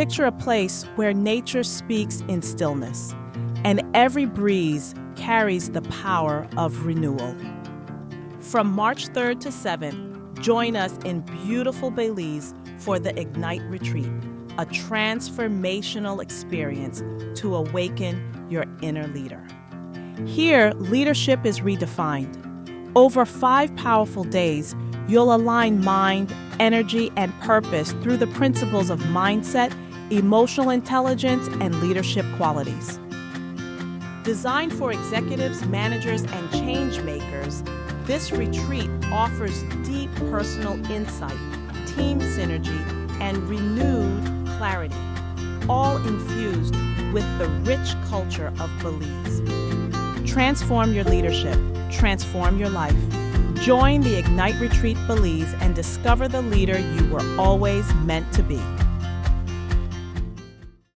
Picture a place where nature speaks in stillness, and every breeze carries the power of renewal. From March 3rd to 7th, join us in beautiful Belize for the Ignite Retreat, a transformational experience to awaken your inner leader. Here, leadership is redefined. Over 5 powerful days, you'll align mind, energy, and purpose through the principles of mindset, emotional intelligence, and leadership qualities. Designed for executives, managers, and changemakers, this retreat offers deep personal insight, team synergy, and renewed clarity, all infused with the rich culture of Belize. Transform your leadership, transform your life. Join the Ignite Retreat Belize and discover the leader you were always meant to be.